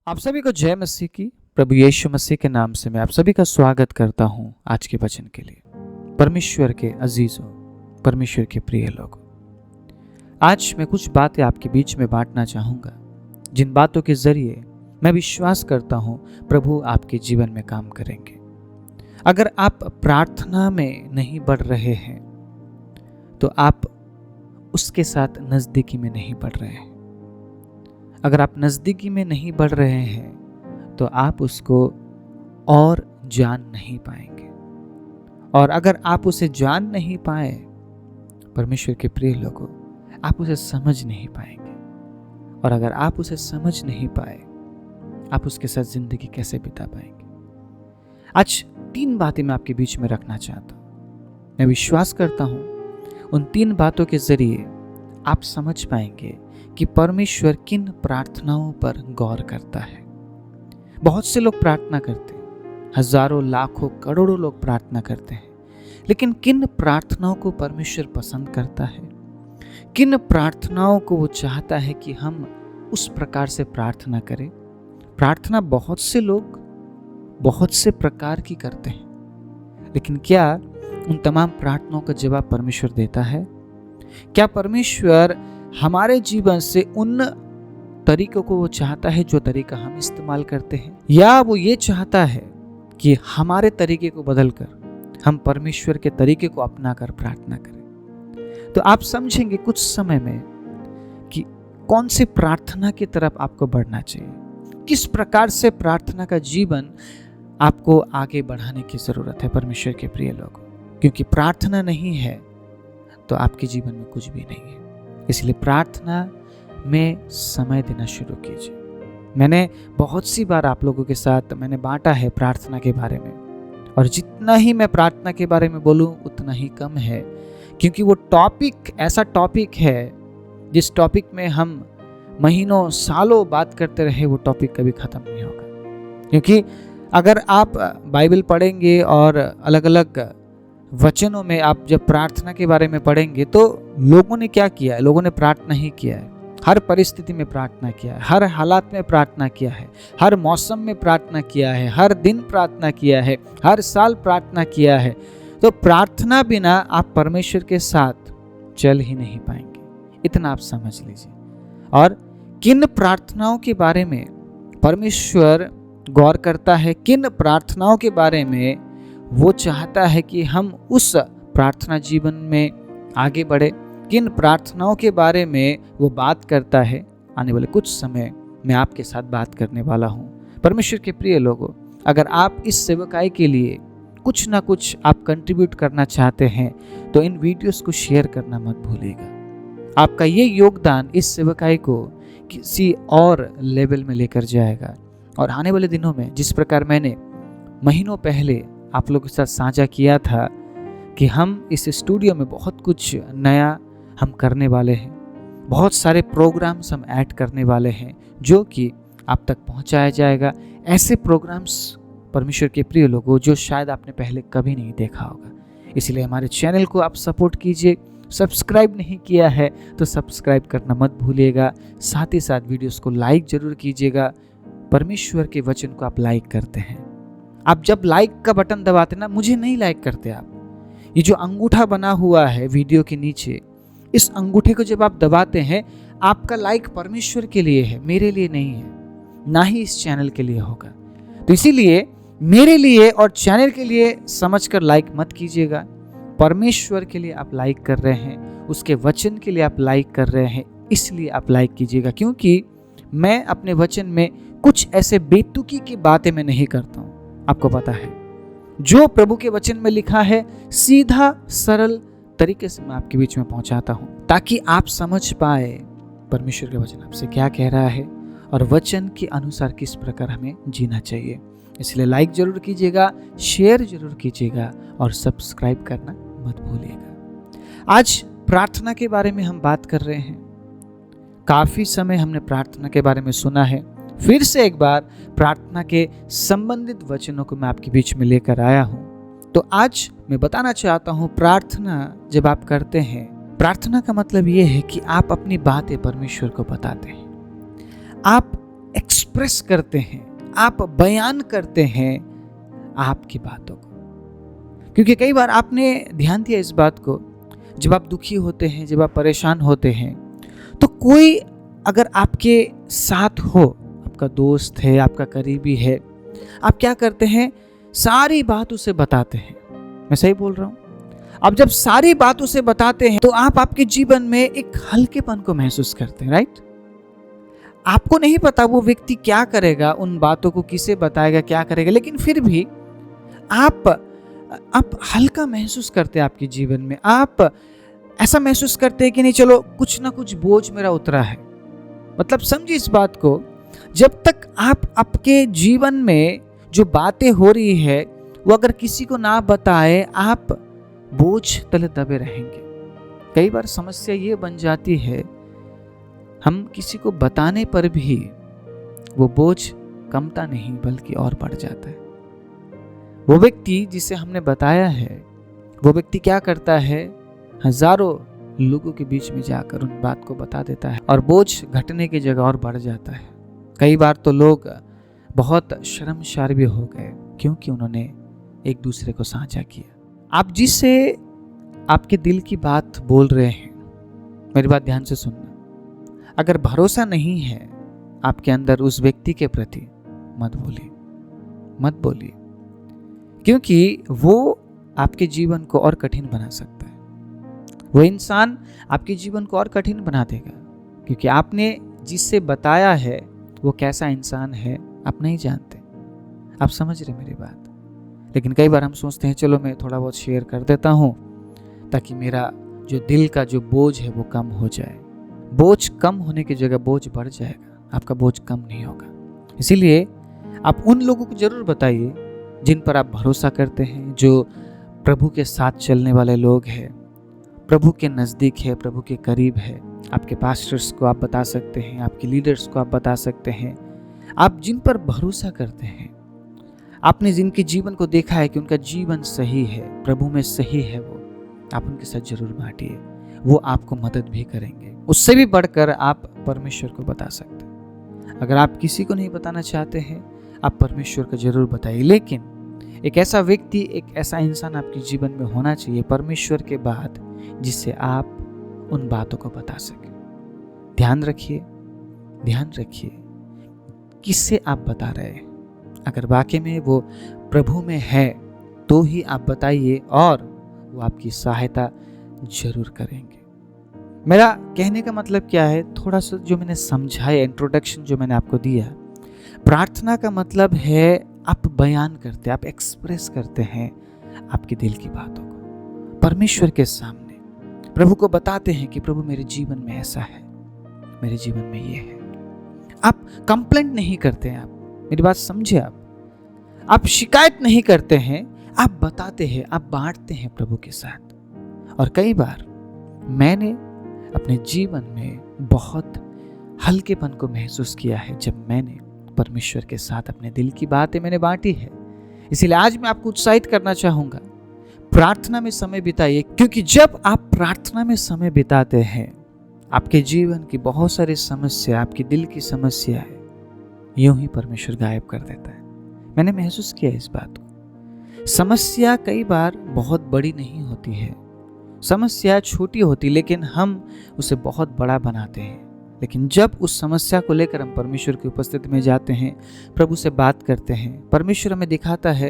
आप सभी को जय मसीह की। प्रभु यीशु मसीह के नाम से मैं आप सभी का स्वागत करता हूं आज के वचन के लिए। परमेश्वर के अजीजों, परमेश्वर के प्रिय लोगों, आज मैं कुछ बातें आपके बीच में बांटना चाहूंगा, जिन बातों के जरिए मैं विश्वास करता हूं प्रभु आपके जीवन में काम करेंगे। अगर आप प्रार्थना में नहीं बढ़ रहे हैं तो आप उसके साथ नजदीकी में नहीं बढ़ रहे हैं। अगर आप नज़दीकी में नहीं बढ़ रहे हैं तो आप उसको और जान नहीं पाएंगे, और अगर आप उसे जान नहीं पाए परमेश्वर के प्रिय लोगों, आप उसे समझ नहीं पाएंगे। और अगर आप उसे समझ नहीं पाए, आप उसके साथ जिंदगी कैसे बिता पाएंगे। आज 3 बातें मैं आपके बीच में रखना चाहता हूं। मैं विश्वास करता हूं उन 3 बातों के जरिए आप समझ पाएंगे कि परमेश्वर किन प्रार्थनाओं पर गौर करता है। बहुत से लोग प्रार्थना करते हैं, हजारों लाखों करोड़ों लोग प्रार्थना करते हैं, लेकिन किन प्रार्थनाओं को परमेश्वर पसंद करता है, किन प्रार्थनाओं को वो चाहता है कि हम उस प्रकार से प्रार्थना करें। प्रार्थना बहुत से लोग बहुत से प्रकार की करते हैं, लेकिन क्या उन तमाम प्रार्थनाओं का जवाब परमेश्वर देता है? क्या परमेश्वर हमारे जीवन से उन तरीकों को वो चाहता है जो तरीका हम इस्तेमाल करते हैं, या वो ये चाहता है कि हमारे तरीके को बदलकर हम परमेश्वर के तरीके को अपनाकर प्रार्थना करें? तो आप समझेंगे कुछ समय में कि कौन सी प्रार्थना की तरफ आपको बढ़ना चाहिए, किस प्रकार से प्रार्थना का जीवन आपको आगे बढ़ाने की जरूरत है परमेश्वर के प्रिय लोगों। क्योंकि प्रार्थना नहीं है तो आपके जीवन में कुछ भी नहीं है। इसलिए प्रार्थना में समय देना शुरू कीजिए। मैंने बहुत सी बार आप लोगों के साथ मैंने बांटा है प्रार्थना के बारे में, और जितना ही मैं प्रार्थना के बारे में बोलूं उतना ही कम है, क्योंकि वो टॉपिक ऐसा टॉपिक है जिस टॉपिक में हम महीनों सालों बात करते रहे, वो टॉपिक कभी खत्म नहीं होगा। क्योंकि अगर आप बाइबल पढ़ेंगे और अलग अलग वचनों में आप जब प्रार्थना के बारे में पढ़ेंगे तो लोगों ने क्या किया है, लोगों ने प्रार्थना ही किया है। हर परिस्थिति में प्रार्थना किया है, हर हालात में प्रार्थना किया है, हर मौसम में प्रार्थना किया है, हर दिन प्रार्थना किया है, हर साल प्रार्थना किया है। तो प्रार्थना बिना आप परमेश्वर के साथ चल ही नहीं पाएंगे, इतना आप समझ लीजिए। और किन प्रार्थनाओं के बारे में परमेश्वर गौर करता है, किन प्रार्थनाओं के बारे में वो चाहता है कि हम उस प्रार्थना जीवन में आगे बढ़े, किन प्रार्थनाओं के बारे में वो बात करता है, आने वाले कुछ समय मैं आपके साथ बात करने वाला हूँ। परमेश्वर के प्रिय लोगों, अगर आप इस सेवकाई के लिए कुछ ना कुछ आप कंट्रीब्यूट करना चाहते हैं तो इन वीडियोस को शेयर करना मत भूलिएगा। आपका ये योगदान इस सेवकाई को किसी और लेवल में लेकर जाएगा। और आने वाले दिनों में जिस प्रकार मैंने महीनों पहले आप लोगों के साथ साझा किया था कि हम इस स्टूडियो में बहुत कुछ नया हम करने वाले हैं, बहुत सारे प्रोग्राम्स हम ऐड करने वाले हैं जो कि आप तक पहुंचाया जाएगा। ऐसे प्रोग्राम्स परमेश्वर के प्रिय लोगों जो शायद आपने पहले कभी नहीं देखा होगा। इसलिए हमारे चैनल को आप सपोर्ट कीजिए। सब्सक्राइब नहीं किया है तो सब्सक्राइब करना मत भूलिएगा। साथ ही साथ वीडियोस को लाइक जरूर कीजिएगा। परमेश्वर के वचन को आप लाइक करते हैं, आप जब लाइक का बटन दबाते ना, मुझे नहीं लाइक करते आप। ये जो अंगूठा बना हुआ है वीडियो के नीचे, इस अंगूठे को जब आप दबाते हैं, आपका लाइक परमेश्वर के लिए है, मेरे लिए नहीं है, ना ही इस चैनल के लिए होगा। तो इसीलिए मेरे लिए और चैनल के लिए समझकर लाइक मत कीजिएगा। परमेश्वर के लिए आप लाइक कर रहे हैं, उसके वचन के लिए आप लाइक कर रहे हैं, इसलिए आप लाइक कीजिएगा। क्योंकि मैं अपने वचन में कुछ ऐसे बेतुकी की बातें मैं नहीं करता हूँ। आपको पता है जो प्रभु के वचन में लिखा है सीधा सरल तरीके से मैं आपके बीच में पहुंचाता हूं, ताकि आप समझ पाए परमेश्वर का वचन आपसे क्या कह रहा है और वचन के अनुसार किस प्रकार हमें जीना चाहिए। इसलिए लाइक जरूर कीजिएगा, शेयर जरूर कीजिएगा और सब्सक्राइब करना मत भूलिएगा। आज प्रार्थना के बारे में हम बात कर रहे हैं। काफी समय हमने प्रार्थना के बारे में सुना है, फिर से एक बार प्रार्थना के संबंधित वचनों को मैं आपके बीच में लेकर आया हूं। तो आज मैं बताना चाहता हूं, प्रार्थना जब आप करते हैं, प्रार्थना का मतलब यह है कि आप अपनी बातें परमेश्वर को बताते हैं। आप एक्सप्रेस करते हैं, आप बयान करते हैं आपकी बातों को। क्योंकि कई बार आपने ध्यान दिया इस बात को, जब आप दुखी होते हैं, जब आप परेशान होते हैं, तो कोई अगर आपके साथ हो, आपका दोस्त है, आपका करीबी है, आप क्या करते हैं, सारी बात उसे बताते हैं। मैं सही बोल रहा हूँ? अब जब सारी बात उसे बताते हैं तो आप आपके जीवन में एक हल्केपन को महसूस करते हैं, राइट? आपको नहीं पता वो व्यक्ति क्या करेगा, उन बातों को किसे बताएगा, क्या करेगा, लेकिन फिर भी आप हल्का महसूस करते हैं आपके जीवन में। आप ऐसा महसूस करते हैं कि नहीं, चलो कुछ ना कुछ बोझ मेरा उतरा है। मतलब समझिए इस बात को, जब तक आप आपके जीवन में जो बातें हो रही है वो अगर किसी को ना बताए, आप बोझ तले दबे रहेंगे। कई बार समस्या ये बन जाती है, हम किसी को बताने पर भी वो बोझ कमता नहीं बल्कि और बढ़ जाता है। वो व्यक्ति जिसे हमने बताया है, वो व्यक्ति क्या करता है, हजारों लोगों के बीच में जाकर उन बात को बता देता है और बोझ घटने की जगह और बढ़ जाता है। कई बार तो लोग बहुत शर्मसार भी हो गए क्योंकि उन्होंने एक दूसरे को साझा किया। आप जिससे आपके दिल की बात बोल रहे हैं, मेरी बात ध्यान से सुनना, अगर भरोसा नहीं है आपके अंदर उस व्यक्ति के प्रति, मत बोलिए, क्योंकि वो आपके जीवन को और कठिन बना सकता है। वो इंसान आपके जीवन को और कठिन बना देगा, क्योंकि आपने जिससे बताया है वो कैसा इंसान है आप नहीं जानते। आप समझ रहे मेरी बात? लेकिन कई बार हम सोचते हैं चलो मैं थोड़ा बहुत शेयर कर देता हूँ ताकि मेरा जो दिल का जो बोझ है वो कम हो जाए। बोझ कम होने की जगह बोझ बढ़ जाएगा, आपका बोझ कम नहीं होगा। इसीलिए आप उन लोगों को जरूर बताइए जिन पर आप भरोसा करते हैं, जो प्रभु के साथ चलने वाले लोग हैं, प्रभु के नज़दीक है, प्रभु के करीब है। आपके पास्टर्स को आप बता सकते हैं, आपके लीडर्स को आप बता सकते हैं। आप जिन पर भरोसा करते हैं, आपने जिनके जीवन को देखा है कि उनका जीवन सही है, प्रभु में सही है, वो आप उनके साथ जरूर बांटिए। वो आपको मदद भी करेंगे। उससे भी बढ़कर आप परमेश्वर को बता सकते हैं। अगर आप किसी को नहीं बताना चाहते हैं, आप परमेश्वर को जरूर बताइए। लेकिन एक ऐसा व्यक्ति, एक ऐसा इंसान आपके जीवन में होना चाहिए परमेश्वर के बाद, जिससे आप उन बातों को बता सकें। ध्यान रखिए किससे आप बता रहे हैं। अगर वाकई में वो प्रभु में है तो ही आप बताइए और वो आपकी सहायता जरूर करेंगे। मेरा कहने का मतलब क्या है, थोड़ा सा जो मैंने समझाया, इंट्रोडक्शन जो मैंने आपको दिया, प्रार्थना का मतलब है आप बयान करते, आप एक्सप्रेस करते हैं आपके दिल की बातों को परमेश्वर के सामने। प्रभु को बताते हैं कि प्रभु मेरे जीवन में ऐसा है, मेरे जीवन में ये है। आप कंप्लेंट नहीं करते हैं, आप मेरी बात समझे, आप शिकायत नहीं करते हैं, आप बताते हैं, आप बांटते हैं प्रभु के साथ। और कई बार मैंने अपने जीवन में बहुत हल्केपन को महसूस किया है जब मैंने परमेश्वर के साथ अपने दिल की बातें मैंने बांटी है। इसीलिए आज मैं आपको उत्साहित करना चाहूंगा, प्रार्थना में समय बिताइए, क्योंकि जब आप प्रार्थना में समय बिताते हैं, आपके जीवन की बहुत सारी समस्या, आपकी दिल की समस्या है, यूं ही परमेश्वर गायब कर देता है। मैंने महसूस किया इस बात को। समस्या कई बार बहुत बड़ी नहीं होती है, समस्या छोटी होती, लेकिन हम उसे बहुत बड़ा बनाते हैं। लेकिन जब उस समस्या को लेकर हम परमेश्वर की उपस्थिति में जाते हैं, प्रभु से बात करते हैं, परमेश्वर हमें दिखाता है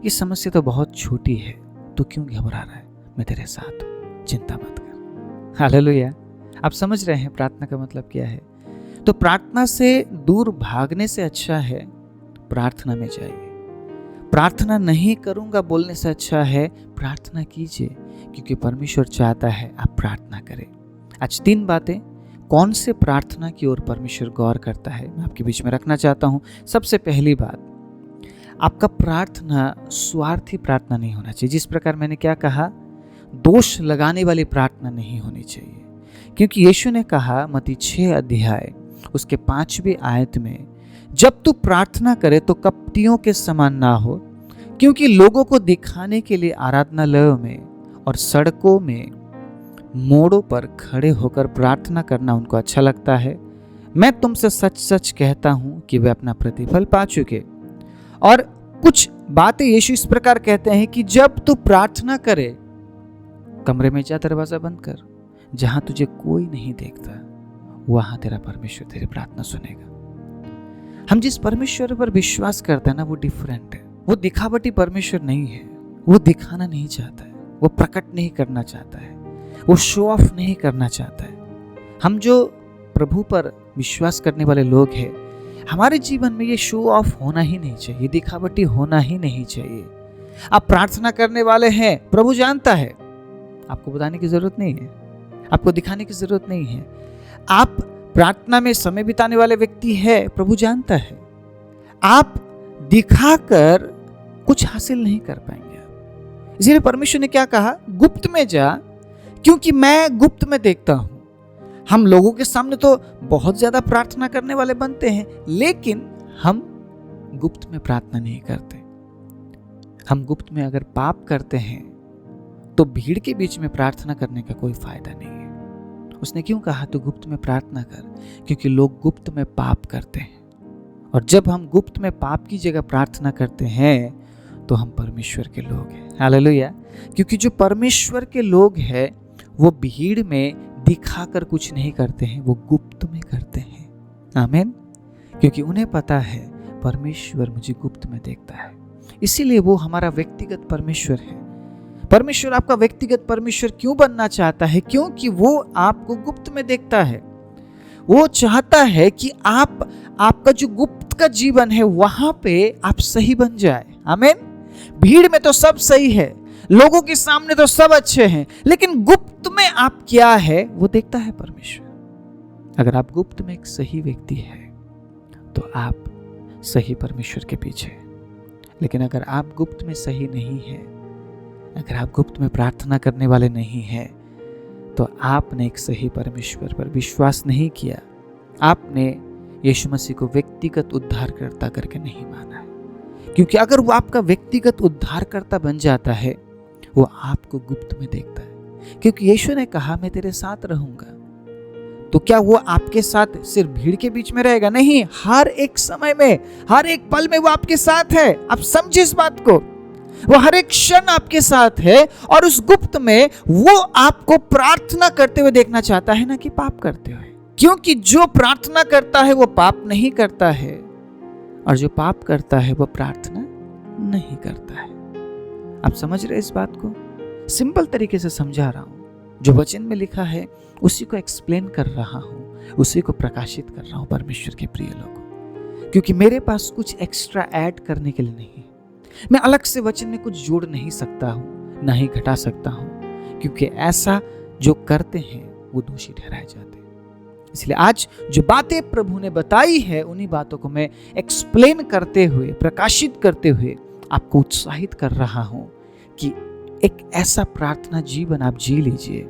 ये समस्या तो बहुत छोटी है, तो क्यों घबरा रहा है, मैं तेरे साथ हूं, चिंता मत कर। हालेलुया। आप समझ रहे हैं प्रार्थना का मतलब क्या है? तो प्रार्थना से दूर भागने से अच्छा है प्रार्थना में जाइए। प्रार्थना नहीं करूंगा बोलने से अच्छा है प्रार्थना कीजिए, क्योंकि परमेश्वर चाहता है आप प्रार्थना करें। आज 3 बातें कौन से प्रार्थना की ओर परमेश्वर गौर करता है, मैं आपके बीच में रखना चाहता हूं। सबसे पहली बात, आपका प्रार्थना स्वार्थी प्रार्थना नहीं होना चाहिए। जिस प्रकार मैंने क्या कहा, दोष लगाने वाली प्रार्थना नहीं होनी चाहिए, क्योंकि यीशु ने कहा मत्ती 6 अध्याय उसके 5वीं आयत में, जब तू प्रार्थना करे तो कपटियों के समान ना हो, क्योंकि लोगों को दिखाने के लिए आराधनालयों में और सड़कों में मोड़ों पर खड़े होकर प्रार्थना करना उनको अच्छा लगता है। मैं तुमसे सच सच कहता हूं कि वे अपना प्रतिफल पा चुके। और कुछ बातें यीशु इस प्रकार कहते हैं कि जब तू प्रार्थना करे, कमरे में जा, दरवाजा बंद कर, जहां तुझे कोई नहीं देखता, वहां तेरा परमेश्वर तेरी प्रार्थना सुनेगा। हम जिस परमेश्वर पर विश्वास करते हैं ना, वो डिफरेंट है। वो दिखावटी परमेश्वर नहीं है। वो दिखाना नहीं चाहता है, वो प्रकट नहीं करना चाहता है, वो शो ऑफ नहीं करना चाहता है। हम जो प्रभु पर विश्वास करने वाले लोग हैं, हमारे जीवन में ये शो ऑफ होना ही नहीं चाहिए, दिखावटी होना ही नहीं चाहिए। आप प्रार्थना करने वाले हैं, प्रभु जानता है, आपको बताने की जरूरत नहीं है, आपको दिखाने की जरूरत नहीं है। आप प्रार्थना में समय बिताने वाले व्यक्ति है, प्रभु जानता है। आप दिखाकर कुछ हासिल नहीं कर पाएंगे। इसीलिए परमेश्वर ने क्या कहा, गुप्त में जा, क्योंकि मैं गुप्त में देखता हूं। हम लोगों के सामने तो बहुत ज्यादा प्रार्थना करने वाले बनते हैं, लेकिन हम गुप्त में प्रार्थना नहीं करते। हम गुप्त में अगर पाप करते हैं तो भीड़ के बीच में प्रार्थना करने का कोई फायदा नहीं है। उसने क्यों कहा तू गुप्त में प्रार्थना कर? क्योंकि लोग गुप्त में पाप करते हैं, और जब हम गुप्त में पाप की जगह प्रार्थना करते हैं तो हम परमेश्वर के लोग हैं। हालेलुया। क्योंकि जो परमेश्वर के लोग हैं वो भीड़ में दिखाकर कुछ नहीं करते हैं, वो गुप्त में करते हैं। आमीन। क्योंकि उन्हें पता है परमेश्वर मुझे गुप्त में देखता है, इसीलिए वो हमारा व्यक्तिगत परमेश्वर है। परमेश्वर आपका व्यक्तिगत परमेश्वर क्यों बनना चाहता है? क्योंकि वो आपको गुप्त में देखता है। वो चाहता है कि आपका जो गुप्त का जीवन है वहां पे आप सही बन जाए। आमीन। भीड़ में तो सब सही है, लोगों के सामने तो सब अच्छे हैं, लेकिन गुप्त में आप क्या है वो देखता है परमेश्वर। अगर आप गुप्त में एक सही व्यक्ति है तो आप सही परमेश्वर के पीछे। लेकिन अगर आप गुप्त में सही नहीं है, अगर आप गुप्त में प्रार्थना करने वाले नहीं हैं, तो आपने एक सही परमेश्वर पर विश्वास नहीं किया। आपने यीशु मसीह को व्यक्तिगत उद्धारकर्ता करके नहीं माना है। क्योंकि अगर वो आपका व्यक्तिगत उद्धारकर्ता बन जाता है, वो आपको गुप्त में देखता है। क्योंकि यीशु ने कहा मैं तेरे साथ रहूंगा। तो क्या वो आपके साथ सिर्फ भीड़ के बीच में रहेगा? नहीं, हर एक समय में, हर एक पल में वो आपके साथ है। आप समझिए इस बात को। वो हर एक क्षण आपके साथ है, और उस गुप्त में वो आपको प्रार्थना करते हुए देखना चाहता है, ना कि पाप करते हुए। क्योंकि जो प्रार्थना करता है वो पाप नहीं करता है, और जो पाप करता है वो प्रार्थना नहीं करता है। आप समझ रहे इस बात को? सिंपल तरीके से समझा रहा हूं। जो वचन में लिखा है उसी को एक्सप्लेन कर रहा हूं, उसी को प्रकाशित कर रहा हूं परमेश्वर के प्रिय लोगों। क्योंकि मेरे पास कुछ एक्स्ट्रा ऐड करने के लिए नहीं है। मैं अलग से वचन में कुछ जोड़ नहीं सकता हूं, ना ही घटा सकता हूं, क्योंकि ऐसा जो करते हैं वो दोषी ठहराए जाते हैं। इसलिए आज जो बातें प्रभु ने बताई है, उन्हीं बातों को मैं एक्सप्लेन करते हुए, प्रकाशित करते हुए आपको उत्साहित कर रहा हूं कि एक ऐसा प्रार्थना जीवन आप जी लीजिए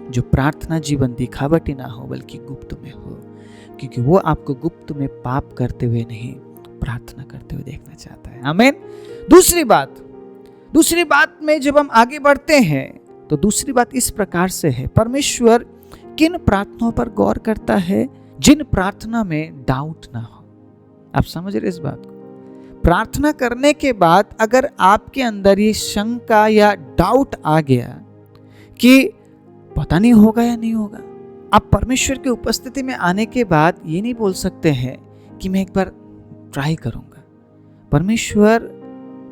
जो प्रार्थना जीवन दिखावटी ना हो बल्कि गुप्त में हो। क्योंकि वो आपको गुप्त में पाप करते हुए नहीं, प्रार्थना करते हुए देखना चाहता है। आमीन। दूसरी बात में जब हम आगे बढ़ते हैं तो दूसरी बात इस प्रकार से है, परमेश्वर किन प्रार्थनाओं पर गौर करता है? जिन प्रार्थना में डाउट ना हो। आप समझ रहे इस बात को? प्रार्थना करने के बाद अगर आपके अंदर ये शंका या डाउट आ गया कि पता नहीं होगा या नहीं होगा, आप परमेश्वर की उपस्थिति में आने के बाद ये नहीं बोल सकते हैं कि मैं एक बार ट्राई करूंगा। परमेश्वर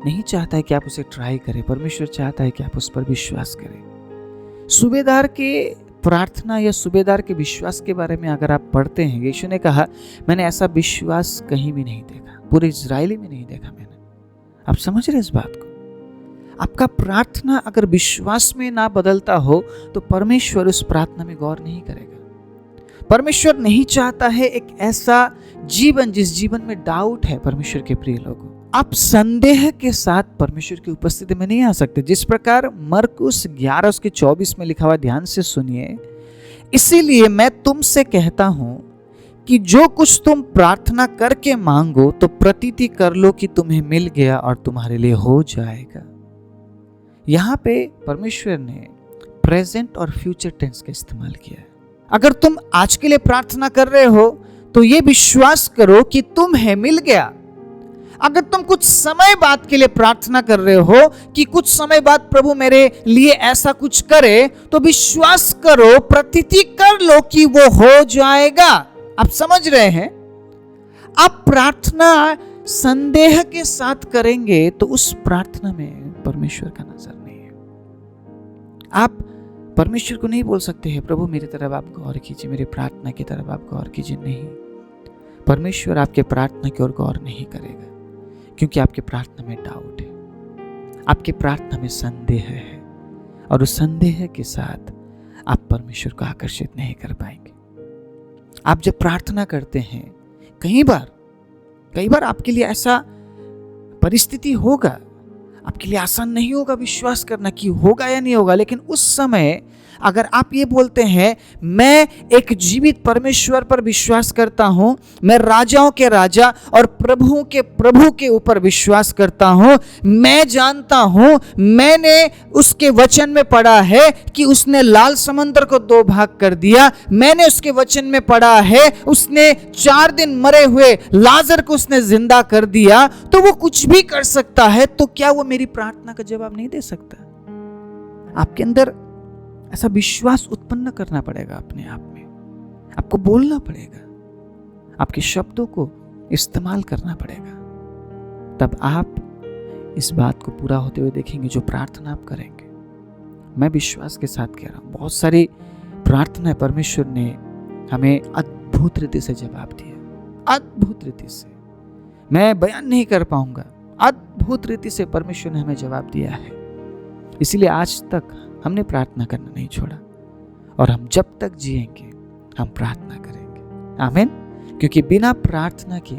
नहीं चाहता है कि आप उसे ट्राई करें, परमेश्वर चाहता है कि आप उस पर विश्वास करें। सूबेदार के प्रार्थना या सूबेदार के विश्वास के बारे में अगर आप पढ़ते हैं, यीशु ने कहा मैंने ऐसा विश्वास कहीं भी नहीं देखा, पूरे इजराइली में नहीं देखा मैंने। आप समझ रहे इस बात को? आपका प्रार्थना अगर विश्वास में ना बदलता हो तो परमेश्वर उस प्रार्थना में गौर नहीं करेगा। परमेश्वर नहीं चाहता है एक ऐसा जीवन जिस जीवन में डाउट है। परमेश्वर के प्रिय लोगों, आप संदेह के साथ परमेश्वर की उपस्थिति में नहीं आ सकते। जिस प्रकार मरकुस 11:24 में लिखा हुआ, ध्यान से सुनिए, इसीलिए मैं तुमसे कहता हूं कि जो कुछ तुम प्रार्थना करके मांगो तो प्रतीति कर लो कि तुम्हें मिल गया और तुम्हारे लिए हो जाएगा। यहां पे परमेश्वर ने प्रेजेंट और फ्यूचर टेंस का इस्तेमाल किया है। अगर तुम आज के लिए प्रार्थना कर रहे हो तो ये विश्वास करो कि तुम्हें मिल गया। अगर तुम कुछ समय बाद के लिए प्रार्थना कर रहे हो कि कुछ समय बाद प्रभु मेरे लिए ऐसा कुछ करे, तो विश्वास करो, प्रतीति कर लो कि वो हो जाएगा। आप समझ रहे हैं? आप प्रार्थना संदेह के साथ करेंगे तो उस प्रार्थना में परमेश्वर का नजर नहीं है। आप परमेश्वर को नहीं बोल सकते हैं प्रभु मेरी तरफ आप गौर कीजिए, मेरी प्रार्थना की तरफ आप गौर कीजिए। नहीं, परमेश्वर आपके प्रार्थना की ओर गौर नहीं करेगा, क्योंकि आपके प्रार्थना में डाउट है, आपके प्रार्थना में संदेह है, और उस संदेह के साथ आप परमेश्वर को आकर्षित नहीं कर पाएंगे। आप जब प्रार्थना करते हैं, कई बार आपके लिए ऐसा परिस्थिति होगा, आपके लिए आसान नहीं होगा विश्वास करना कि होगा या नहीं होगा, लेकिन उस समय अगर आप ये बोलते हैं मैं एक जीवित परमेश्वर पर विश्वास करता हूं, मैं राजाओं के राजा और प्रभुओं के प्रभु के ऊपर विश्वास करता हूं, मैं जानता हूं, मैंने उसके वचन में पढ़ा है कि उसने लाल समंदर को 2 भाग कर दिया, मैंने उसके वचन में पढ़ा है उसने 4 दिन मरे हुए लाजर को उसने जिंदा कर दिया, तो वो कुछ भी कर सकता है। तो क्या वो मेरी प्रार्थना का जवाब नहीं दे सकता? आपके अंदर ऐसा विश्वास उत्पन्न करना पड़ेगा अपने आप में, आपको बोलना पड़ेगा, आपके शब्दों को इस्तेमाल करना पड़ेगा, तब आप इस बात को पूरा होते हुए देखेंगे जो प्रार्थना आप करेंगे। मैं विश्वास के साथ कह रहा हूं, बहुत सारी प्रार्थना परमेश्वर ने हमें अद्भुत रीति से जवाब दिया, अद्भुत रीति से, मैं बयान नहीं कर पाऊंगा, अद्भुत रीति से परमेश्वर ने हमें जवाब दिया है। इसीलिए आज तक हमने प्रार्थना करना नहीं छोड़ा, और हम जब तक जिएंगे हम प्रार्थना करेंगे। आमीन। क्योंकि बिना प्रार्थना के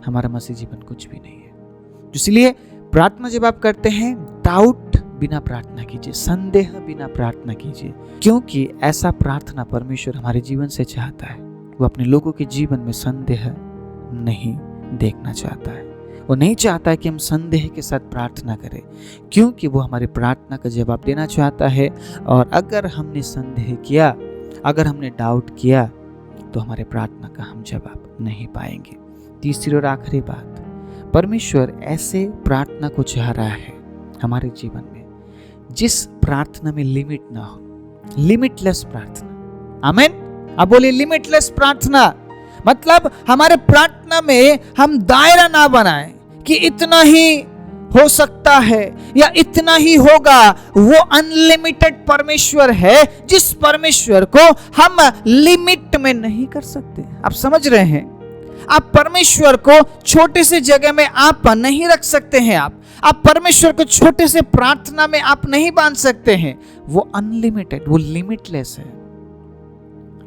हमारा मसीह जीवन कुछ भी नहीं है। इसलिए प्रार्थना जब आप करते हैं, डाउट बिना प्रार्थना कीजिए, संदेह बिना प्रार्थना कीजिए, क्योंकि ऐसा प्रार्थना परमेश्वर हमारे जीवन से चाहता है। वो अपने लोगों के जीवन में संदेह नहीं देखना चाहता है। वो नहीं चाहता है कि हम संदेह के साथ प्रार्थना करें, क्योंकि वो हमारी प्रार्थना का जवाब देना चाहता है। और अगर हमने संदेह किया, अगर हमने डाउट किया, तो हमारे प्रार्थना का हम जवाब नहीं पाएंगे। तीसरी और आखिरी बात, परमेश्वर ऐसे प्रार्थना को चाह रहा है हमारे जीवन में जिस प्रार्थना में लिमिट ना हो, लिमिटलेस प्रार्थना। आमीन। अब बोलिए लिमिटलेस प्रार्थना। मतलब हमारे प्रार्थना में हम दायरा ना बनाएं कि इतना ही हो सकता है या इतना ही होगा। वो अनलिमिटेड परमेश्वर है जिस परमेश्वर को हम लिमिट में नहीं कर सकते। आप समझ रहे हैं? आप परमेश्वर को छोटे से जगह में आप नहीं रख सकते हैं। आप परमेश्वर को छोटे से प्रार्थना में आप नहीं बांध सकते हैं। वो अनलिमिटेड, वो लिमिटलेस है।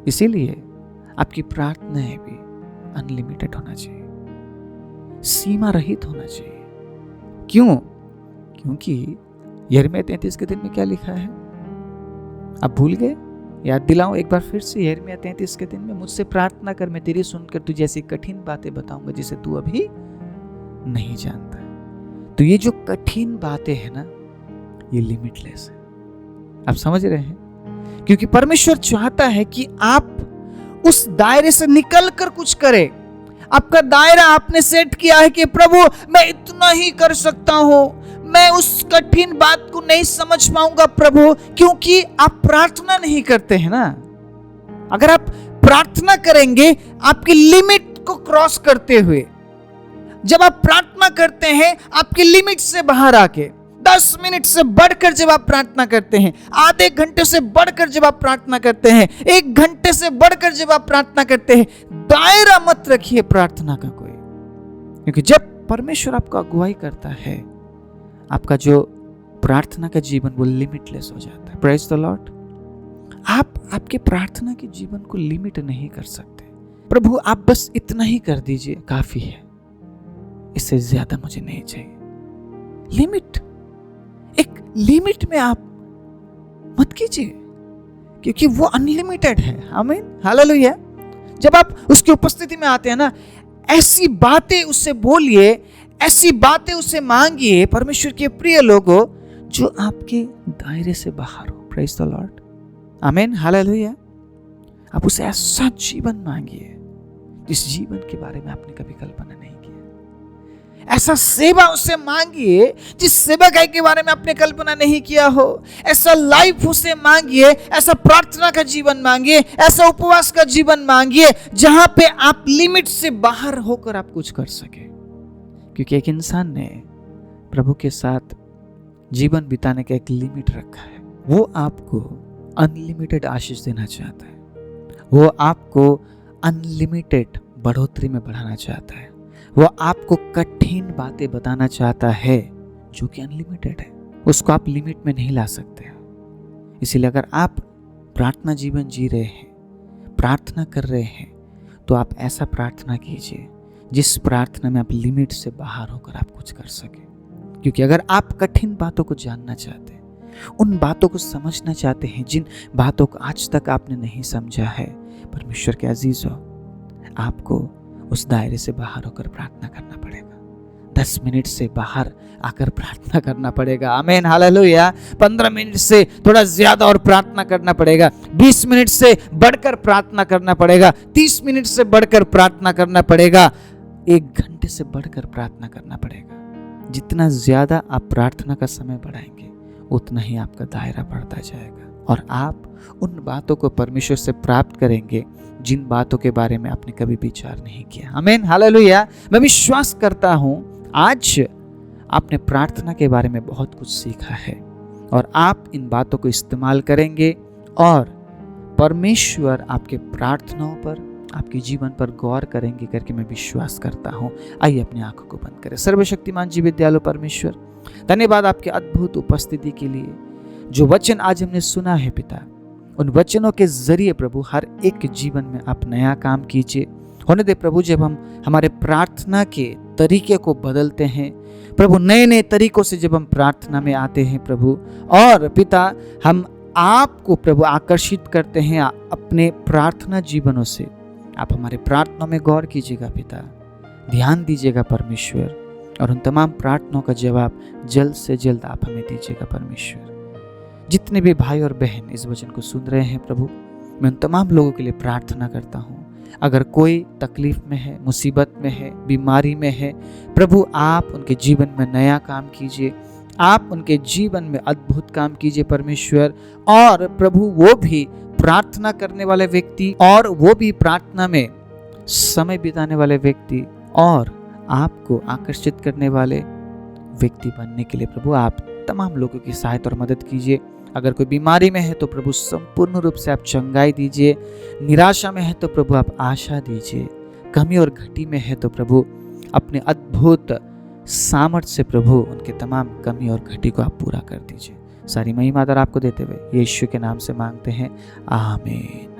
इसीलिए आपकी प्रार्थनाएं भी अनलिमिटेड होना चाहिए, सीमा रहित होना चाहिए। क्यों? क्योंकि यिर्मयाह 33 के दिन में क्या लिखा है? आप भूल गए? याद दिलाऊं एक बार फिर से। यिर्मयाह 33 के दिन में, मुझसे प्रार्थना कर, मैं तेरी सुनकर तुझे ऐसी कठिन बातें बताऊंगा जिसे तू अभी नहीं जानता है। तो ये जो कठिन बातें हैं ना, ये लिमिटलेस है। आप समझ रहे हैं? क्योंकि परमेश्वर चाहता है कि आप उस दायरे से निकलकर कुछ करें। आपका दायरा आपने सेट किया है कि प्रभु मैं इतना ही कर सकता हूं, मैं उस कठिन बात को नहीं समझ पाऊंगा प्रभु, क्योंकि आप प्रार्थना नहीं करते हैं ना। अगर आप प्रार्थना करेंगे आपकी लिमिट को क्रॉस करते हुए, जब आप प्रार्थना करते हैं आपकी लिमिट से बाहर आके, 10 मिनट से बढ़कर जब आप प्रार्थना करते हैं, आधे घंटे से बढ़कर जब आप प्रार्थना करते हैं, 1 घंटे से बढ़कर जब आप प्रार्थना करते हैं, दायरा मत रखिए प्रार्थना का कोई। क्योंकि जब परमेश्वर आपको अगुवाई करता है, आपका जो प्रार्थना का जीवन वो लिमिटलेस हो जाता है। Praise the Lord. आप आपके प्रार्थना के जीवन को लिमिट नहीं कर सकते। प्रभु आप बस इतना ही कर दीजिए, काफी है, इससे ज्यादा मुझे नहीं चाहिए। लिमिट, एक लिमिट में आप मत कीजिए, क्योंकि वो अनलिमिटेड है। आमीन, हालेलुया। जब आप उसकी उपस्थिति में आते हैं ना, ऐसी बातें उससे बोलिए, ऐसी बातें उससे मांगिए परमेश्वर के प्रिय लोगों, जो आपके दायरे से बाहर हो। Praise the Lord. आमीन, हालेलुया। आप उसे ऐसा जीवन मांगिए जिस जीवन के बारे में आपने कभी कल्पना नहीं किया। ऐसा सेवा उससे मांगिए जिस सेवकाई के बारे में आपने कल्पना नहीं किया हो। ऐसा लाइफ उसे मांगिए, ऐसा प्रार्थना का जीवन मांगिए, ऐसा उपवास का जीवन मांगिए जहां पे आप लिमिट से बाहर होकर आप कुछ कर सके। क्योंकि एक इंसान ने प्रभु के साथ जीवन बिताने का एक लिमिट रखा है। वो आपको अनलिमिटेड आशीष देना चाहता है। वो आपको अनलिमिटेड बढ़ोतरी में बढ़ाना चाहता है। वो आपको कठिन बातें बताना चाहता है जो कि अनलिमिटेड है। उसको आप लिमिट में नहीं ला सकते। इसीलिए अगर आप प्रार्थना जीवन जी रहे हैं, प्रार्थना कर रहे हैं, तो आप ऐसा प्रार्थना कीजिए जिस प्रार्थना में आप लिमिट से बाहर होकर आप कुछ कर सके। क्योंकि अगर आप कठिन बातों को जानना चाहते हैं, उन बातों को समझना चाहते हैं जिन बातों को आज तक आपने नहीं समझा है, परमेश्वर के अजीजों, आपको उस दायरे से बाहर होकर प्रार्थना करना पड़ेगा। 10 मिनट से बाहर आकर प्रार्थना करना पड़ेगा। आमीन, हालेलुया। 15 मिनट से थोड़ा ज्यादा और प्रार्थना करना पड़ेगा। 20 मिनट से बढ़कर प्रार्थना करना पड़ेगा। 30 मिनट से बढ़कर प्रार्थना करना पड़ेगा। 1 घंटे से बढ़कर प्रार्थना करना पड़ेगा। जितना ज्यादा आप प्रार्थना का समय बढ़ाएंगे, उतना ही आपका दायरा बढ़ता जाएगा और आप उन बातों को परमेश्वर से प्राप्त करेंगे जिन बातों के बारे में आपने कभी विचार नहीं किया। आमीन, हालेलुया। मैं विश्वास करता हूं आज आपने प्रार्थना के बारे में बहुत कुछ सीखा है और आप इन बातों को इस्तेमाल करेंगे और परमेश्वर आपके प्रार्थनाओं पर, आपके जीवन पर गौर करेंगे करके मैं विश्वास करता हूं। आइए अपनी आंखों को बंद करें। सर्वशक्तिमान जीवित दयालु परमेश्वर, धन्यवाद आपके अद्भुत उपस्थिति के लिए। जो वचन आज हमने सुना है पिता, उन वचनों के जरिए प्रभु हर एक जीवन में आप नया काम कीजिए। होने दे प्रभु, जब हम हमारे प्रार्थना के तरीके को बदलते हैं प्रभु, नए नए तरीकों से जब हम प्रार्थना में आते हैं प्रभु, और पिता हम आपको प्रभु आकर्षित करते हैं अपने प्रार्थना जीवनों से, आप हमारे प्रार्थना में गौर कीजिएगा पिता, ध्यान दीजिएगा परमेश्वर, और उन तमाम प्रार्थनाओं का जवाब जल्द से जल्द आप हमें दीजिएगा परमेश्वर। जितने भी भाई और बहन इस वचन को सुन रहे हैं प्रभु, मैं उन तमाम लोगों के लिए प्रार्थना करता हूँ। अगर कोई तकलीफ में है, मुसीबत में है, बीमारी में है, प्रभु आप उनके जीवन में नया काम कीजिए, आप उनके जीवन में अद्भुत काम कीजिए परमेश्वर। और प्रभु वो भी प्रार्थना करने वाले व्यक्ति और वो भी प्रार्थना में समय बिताने वाले व्यक्ति और आपको आकर्षित करने वाले व्यक्ति बनने के लिए प्रभु आप तमाम लोगों की सहायता और मदद कीजिए। अगर कोई बीमारी में है तो प्रभु संपूर्ण रूप से आप चंगाई दीजिए, निराशा में है तो प्रभु आप आशा दीजिए, कमी और घटी में है तो प्रभु अपने अद्भुत सामर्थ्य से प्रभु उनके तमाम कमी और घटी को आप पूरा कर दीजिए। सारी महिमा आदर आपको देते हुए यीशु के नाम से मांगते हैं, आमीन।